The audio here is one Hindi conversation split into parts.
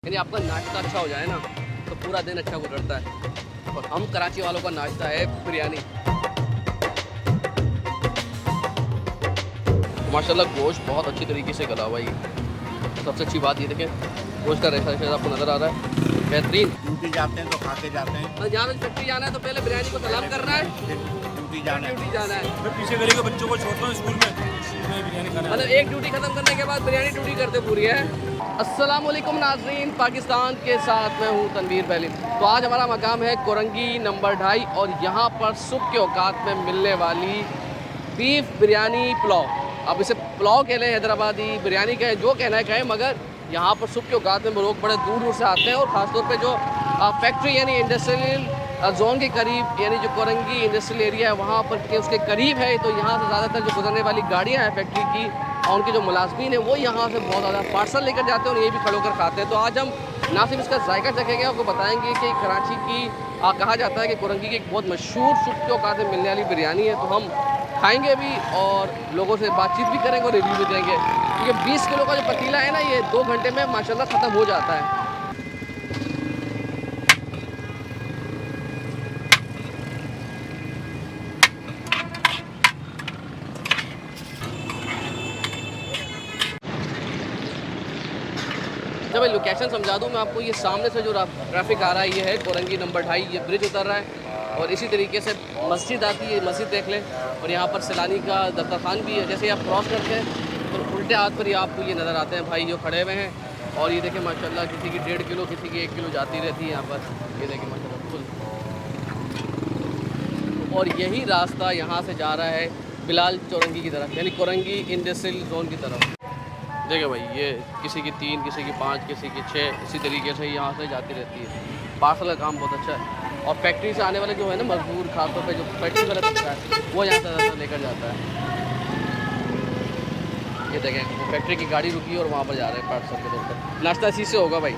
यानी आपका नाश्ता अच्छा हो जाए ना तो पूरा दिन अच्छा गुजरता है। और हम कराची वालों का नाश्ता है बिरयानी। माशाल्लाह गोश्त बहुत अच्छी तरीके से गला हुआ है। सबसे अच्छी बात ये देखें, गोश्त का रेशा रेशा आपको नज़र आ रहा है, बेहतरीन। ड्यूटी जाते हैं तो खा के जाते हैं। जहाँ फैक्ट्री जाना है तो पहले बिरयानी को सलाम करना है, ड्यूटी जाना है। ड्यूटी जाना है। मैं पीछे गली के बच्चों को छोड़ता हूँ स्कूल में बिरयानी खाना। मतलब एक ड्यूटी खत्म करने के बाद बिरयानी ड्यूटी करते पूरी है। अस्सलाम वालेकुम नाज़रीन, पाकिस्तान के साथ मैं हूँ तनवीर बैली। तो आज हमारा मकाम है कोरंगी नंबर 2.5 और यहाँ पर सुबह के औकात में मिलने वाली बीफ बिरयानी पुलाव। अब इसे पुलाव कह लें, हैदराबादी बिरयानी कहें, जो कहना है कहें, मगर यहाँ पर सुबह के औकात में लोग बड़े दूर दूर से आते हैं। और ख़ासतौर पे जो फैक्ट्री यानी इंडस्ट्रियल जोन के करीब, यानी जो कोरंगी इंडस्ट्रियल एरिया है वहाँ पर के उसके करीब है, तो यहाँ से ज़्यादातर जो गुजरने वाली गाड़ियाँ हैं फैक्ट्री की और उनके जो मुलाजमीन हैं वो यहाँ से बहुत ज़्यादा पार्सल लेकर जाते हैं और ये भी खड़े होकर खाते हैं। तो आज हम ना सिर्फ इसका जायका चखेंगे, आपको बताएंगे कि कराची की कहा जाता है कि कोरंगी की एक बहुत मशहूर सुबह के औकात में मिलने वाली बिरयानी है। तो हम खाएंगे भी और लोगों से बातचीत भी करेंगे और रिव्यू भी देंगे, क्योंकि 20 किलो का जो पतीला है ना, ये 2 घंटे में माशाल्लाह ख़त्म हो जाता है। जब मैं लोकेशन समझा दूँ मैं आपको, ये सामने से जो ट्रैफिक आ रहा है ये है कोरंगी नंबर 2.5, ये ब्रिज उतर रहा है और इसी तरीके से मस्जिद आती है, मस्जिद देख लें। और यहाँ पर सैलानी का दस्तरखान भी है। जैसे आप क्रॉस करते हैं तो उल्टे हाथ पर ही आपको ये नज़र आते हैं भाई जो खड़े हुए हैं। और ये देखें माशाल्लाह, किसी की 1.5 किलो, किसी की 1 किलो जाती रहती है यहाँ पर। ये देखें माशाल्लाह फुल। और यही रास्ता यहाँ से जा रहा है बिलाल चौरंगी की तरफ, यानी कोरंगी इंडस्ट्रियल जोन की तरफ। देखिए भाई, ये किसी की 3, किसी की 5, किसी की 6, इसी तरीके से यहाँ से जाती रहती है। पार्सल का काम बहुत अच्छा है। और फैक्ट्री से आने वाले जो है ना मजदूर, खासतौर पे जो फैक्ट्री वाला तबका है वो यहाँ से ज़्यादातर लेकर जाता है। ये देखें, वो फैक्ट्री की गाड़ी रुकी और वहाँ पर जा रहे हैं पार्सल के तौर पर। नाश्ता इसी से होगा भाई।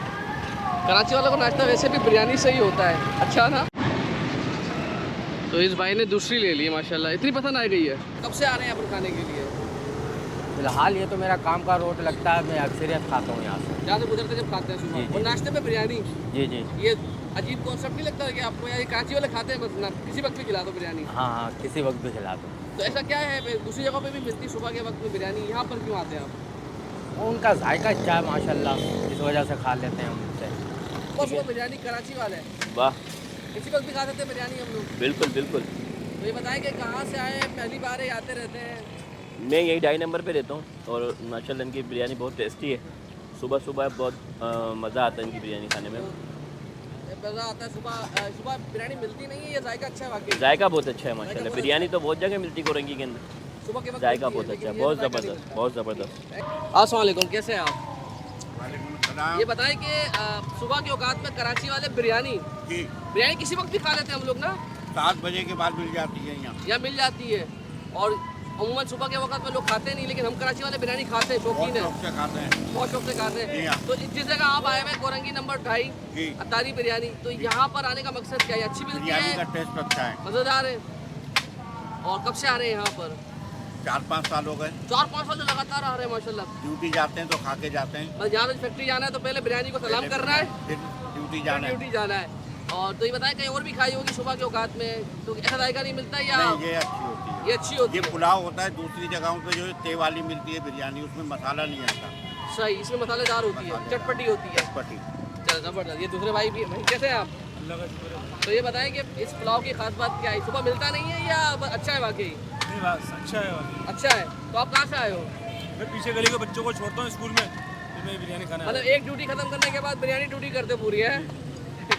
कराची वालों का नाश्ता वैसे भी बिरयानी से ही होता है, अच्छा ना। तो इस भाई ने दूसरी ले ली माशाल्लाह, इतनी पसंद आ गई है। कब से आ रहे हैं यहाँ पर खाने के लिए? फिलहाल ये तो मेरा काम का रोड लगता है, मैं अक्सरियत खाता हूँ यहाँ से। जहाँ से गुजरते जब खाते हैं जी, सुबह। जी। और नाश्ते में बिरयानी, जी जी। ये अजीब कॉन्सेप्ट नहीं लगता है कि आपको? यार कराची वाले खाते हैं बस ना, किसी वक्त भी खिला दो बिरयानी। हाँ हाँ, किसी वक्त भी खिला दो। तो ऐसा क्या है, दूसरी जगह पे भी मिलती सुबह के वक्त में बिरयानी, यहाँ पर क्यों आते हैं आप? वो उनका जायका अच्छा है माशाल्लाह, इस वजह से खा लेते हैं हम उनसे। बस वो बिरयानी कराची वाले हैं, वाह, किसी वक्त भी खा सकते हैं बिरयानी हम लोग। बिल्कुल बिल्कुल। तो ये बताएं कि कहाँ से आए हैं, पहली बार ही आते रहते हैं? मैं यही 2.5 नंबर पे रहता हूँ और माशाल्लाह इनकी बिरयानी बहुत टेस्टी है। सुबह सुबह बहुत मज़ा आता है इनकी बिरयानी खाने में। मज़ा आता है सुबह। सुबह बिरयानी मिलती नहीं है, ये जायका अच्छा है वाकई। जायका बहुत अच्छा है माशाल्लाह। बिरयानी तो बहुत जगह मिलती कोरंगी के अंदर, सुबह के वक्त जायका मिलती है, बहुत अच्छा है, लेकिन बहुत ये जायका नहीं ज़बरदस्त, बहुत ज़बरदस्त। मिलता। अस्सलाम वालेकुम, कैसे हैं आप? वालेकुम सलाम। ये बताएं कि सुबह के औकात में कराची वाले बिरयानी जी, बिरयानी किसी वक्त भी खा लेते हैं हम लोग ना? 7 बजे के बाद मिल जाती है यहाँ। यहाँ मिल जाती है। और अमूमन सुबह के वक्त में लोग खाते नहीं, लेकिन हम कराची वाले बिरयानी खाते हैं, बहुत शौकीन है, शौक से खाते हैं। बहुत शौक से खाते जी हैं। हाँ। तो जिस जगह आप आए हुए कोरंगी नंबर 2.5 जी, अतारी बिरयानी, तो यहाँ पर आने का मकसद क्या है? अच्छी मिलती बिरयानी का है, टेस्ट अच्छा है। मज़ेदार है। और कब से आ रहे हैं यहाँ पर? 4-5 साल हो गए। 4-5 साल से लगातार आ रहे हैं माशाल्लाह। ड्यूटी जाते हैं तो खा के जाते हैं। बस जहाँ फैक्ट्री जाना है तो पहले बिरयानी को सलाम पहले करना है, फिर ड्यूटी जाना है। ड्यूटी जाना है। और तो ये बताएं, कहीं और भी खाई होगी सुबह के औकात में, तो ऐसा जायका नहीं मिलता या नहीं, ये अच्छी होती है। ये अच्छी होती ये है? पुलाव होता है, दूसरी जगहों पे जो ते वाली मिलती है बिरयानी, उसमें मसाला नहीं आता। सही, इसमें मसालेदार होती है, चटपटी होती है। चटपटी। चलो जबरदस्त। ये दूसरे भाई भी, भाई कैसे हैं आप? अल्लाह का शुक्र है। तो ये बताएं कि इस पुलाव की खास बात क्या है? सुबह मिलता नहीं है या अच्छा है वाकई? नहीं बस अच्छा है वाकई। अच्छा है। तो आप कहाँ से आए हो? मैं पीछे गली के बच्चों को छोड़ता हूँ स्कूल में बिरयानी खाना। मतलब एक ड्यूटी खत्म करने के बाद बिरयानी ड्यूटी करते पूरी है?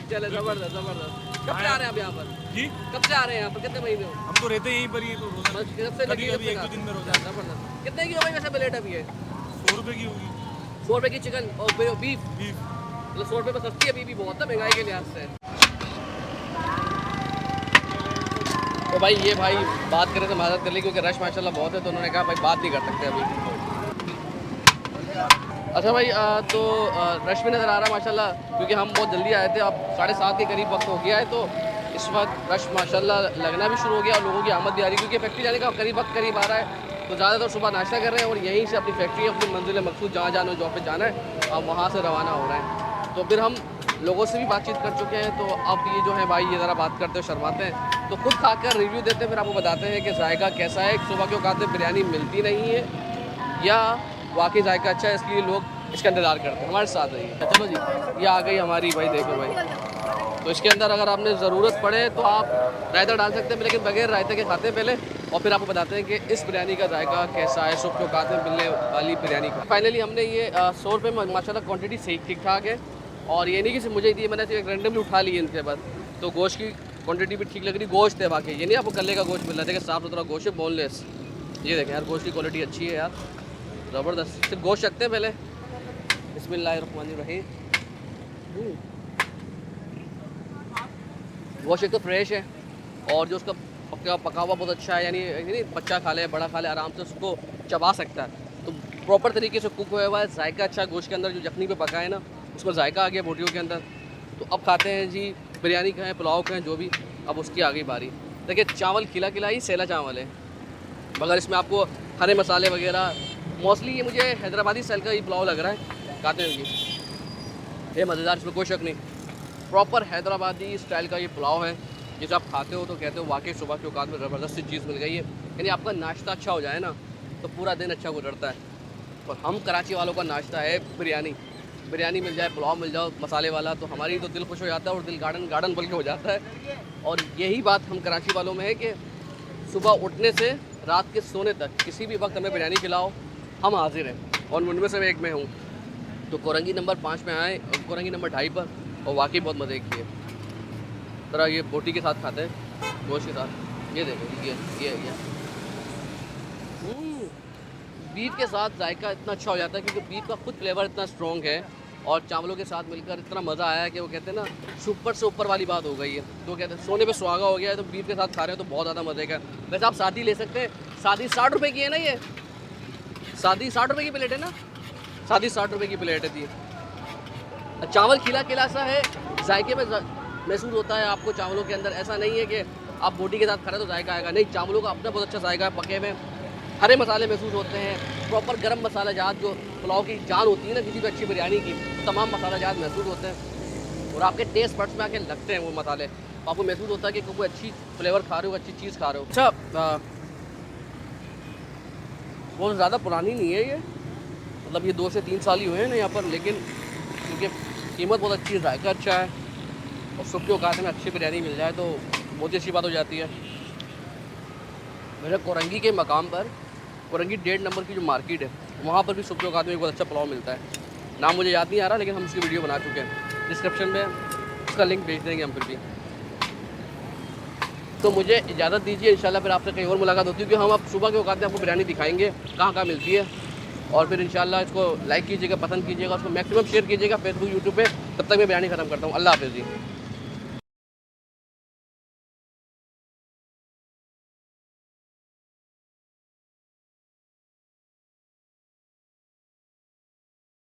चले जबरदस्त जबरदस्त। कब से आ रहे हैं आप यहाँ पर? जी, कब से आ रहे हैं यहाँ पर, कितने महीने हो? हम तो रहते यहीं पर ही तो रोज़ाना। बस कब से लगी? कभी 1-2 दिन में रोज़ाना। जबरदस्त। कितने की हो गई वैसे प्लेट अभी है? 100 रुपये की होगी 100 रुपये की चिकन और बीफ। बीफ। मतलब 100 रुपये में सस्ती है, अभी भी बहुत है महंगाई के लिहाज से। तो भाई ये भाई बात करें तो माजरत कर ली, क्योंकि रश माशाल्लाह बहुत है, तो उन्होंने कहा भाई बात नहीं कर सकते अभी। अच्छा भाई, तो रश भी नज़र आ रहा है माशाल्लाह, क्योंकि हम बहुत जल्दी आए थे। अब 7:30 के करीब वक्त हो गया है, तो इस वक्त रश माशाल्लाह लगना भी शुरू हो गया और लोगों की आमद भी आ रही है, क्योंकि फैक्ट्री जाने का वक्त करीब आ रहा है। तो ज़्यादातर सुबह नाश्ता कर रहे हैं और यहीं से अपनी फैक्ट्री, अपनी मंजिल मकसूद जहाँ जाना, जॉब पे जाना है, अब वहाँ से रवाना हो रहे हैं। तो फिर हम लोगों से भी बातचीत कर चुके हैं। तो अब ये जो है भाई ये ज़रा बात करते हो शर्माते हैं, तो खुद खाकर रिव्यू देते हैं, फिर आपको बताते हैं कि जायका कैसा है। सुबह के औकात में बिरयानी मिलती नहीं है या वाकई जायका अच्छा है, इसलिए लोग इसका इंतज़ार करते हैं। हमारे साथ रहिए। चलो जी, ये आ गई हमारी भाई, देखो भाई। तो इसके अंदर अगर आपने ज़रूरत पड़े तो आप रायता डाल सकते हैं, लेकिन बगैर रायते के खाते हैं पहले, और फिर आपको बताते हैं कि इस बिरयानी का जायका कैसा है, सुबह के औकात में मिलने वाली बिरयानी का। फाइनली हमने ये 100 रुपये में माशाल्लाह क्वांटिटी सही ठीक ठाक है, और ये नहीं कि सिर्फ मुझे दी, मैंने सिर्फ रैंडमली उठा ली इनके बाद। तो गोश्त की क्वांटिटी भी ठीक लग रही, गोश्त है बाकी, ये नहीं आपको गले का गोश्त मिल रहा है। देखिए साफ़ सुथरा गोश्त है, बोनलेस। ये देखें यार, गोश्त की क्वालिटी अच्छी है यार, ज़बरदस्त। सिर्फ गोश्त रखते हैं पहले। बिस्मिल्लाहिर्रहमानिर्रहीम। गोश्त एक तो फ्रेश है, और जो उसका पका हुआ बहुत अच्छा है, यानी बच्चा खा ले, बड़ा खा ले, आराम से उसको चबा सकता है। तो प्रॉपर तरीके से कुक हुआ है, जायका अच्छा गोश्त के अंदर, जो यखनी पे पका है ना, उसमें जायका आ गया बोटियों के अंदर। तो अब खाते हैं जी, बिरयानी खाएँ, पुलाव खाएँ, जो भी। अब उसकी आ गई बारी। देखिए चावल खिला खिला ही सेला चावल है, मगर इसमें आपको हरे मसाले वगैरह, मोस्टली ये मुझे हैदराबादी स्टाइल का ये पुलाव लग रहा है। खाते हैं जी, ये मज़ेदार, इसमें कोई शक नहीं, प्रॉपर हैदराबादी स्टाइल का ये पुलाव है। जिसे आप खाते हो तो कहते हो वाकई सुबह के औकात में ज़बरदस्त चीज़ मिल गई है। यानी आपका नाश्ता अच्छा हो जाए ना, तो पूरा दिन अच्छा गुजरता है। और हम कराची वालों का नाश्ता है बिरयानी। बिरयानी मिल जाए, पुलाव मिल जाओ मसाले वाला, तो हमारी तो दिल खुश हो जाता है, और दिल गार्डन गार्डन बल्कि हो जाता है। और यही बात हम कराची वालों में है कि सुबह उठने से रात के सोने तक किसी भी वक्त हमें बिरयानी खिलाओ, हम हाजिर हैं, और उनमें से मैं एक में हूँ। तो कोरंगी नंबर 5 में आए, कोरंगी नंबर 2.5 पर, और वाकई बहुत मज़े किए। तरह ये बोटी के साथ खाते हैं, गोश्त के साथ। ये देखो, ये बीफ के साथ जायका इतना अच्छा हो जाता है, क्योंकि बीफ का खुद फ्लेवर इतना स्ट्रॉन्ग है, और चावलों के साथ मिलकर इतना मज़ा आया कि वो कहते हैं ना, सुपर से ऊपर वाली बात हो गई है। तो कहते हैं सोने पे सुहागा हो गया है, तो बीफ के साथ खा रहे हो तो बहुत ज़्यादा मज़े का। वैसे आप सादी ले सकते हैं, सादी 60 रुपये की है ना, ये सादी 60 रुपये की प्लेट है ना, सादी 60 रुपये की प्लेट है दी। चावल खिला खिला सा है, जायके में महसूस होता है आपको चावलों के अंदर। ऐसा नहीं है कि आप बोटी के साथ खा रहे हो तो जायका आएगा, नहीं, चावलों का अपना बहुत अच्छा जायका है, पके में हरे मसाले महसूस होते हैं, प्रॉपर गरम मसाला जात, जो पुलाव की जान होती है ना किसी भी अच्छी बिरयानी की, तमाम मसाला जात महसूस होते हैं, और आपके टेस्ट बड्स में आके लगते हैं वो मसाले। तो आपको महसूस होता है कि कोई अच्छी फ्लेवर खा रहे हो, अच्छी चीज़ खा रहे हो। अच्छा, बहुत ज़्यादा पुरानी नहीं है ये, मतलब ये 2 से 3 साल ही हुए हैं ना यहाँ पर, लेकिन क्योंकि कीमत बहुत अच्छी है, जायका अच्छा है, और सुबह के औकात में अच्छी बिरयानी मिल जाए तो बहुत ही अच्छी बात हो जाती है। मेरे कोरंगी के मकाम पर, कोरंगी 1.5 नंबर की जो मार्केट है, वहाँ पर भी सुबह के औकात में बहुत अच्छा पुलाव मिलता है। नाम मुझे याद नहीं आ रहा, लेकिन हम उसकी वीडियो बना चुके हैं, डिस्क्रिप्शन में उसका लिंक भेज देंगे हम फिर भी। तो मुझे इजाज़त दीजिए, इंशाल्लाह फिर आपसे कहीं और मुलाकात होती है, क्योंकि हम अब सुबह के औकात में आपको बिरयानी दिखाएंगे कहाँ कहाँ मिलती है। और फिर इंशाल्लाह इसको लाइक कीजिएगा, पसंद कीजिएगा, उसको मैक्सिमम शेयर कीजिएगा फेसबुक, यूट्यूब पे। तब तक मैं बिरयानी ख़त्म करता हूँ। अल्लाह हाफ़िज़ जी।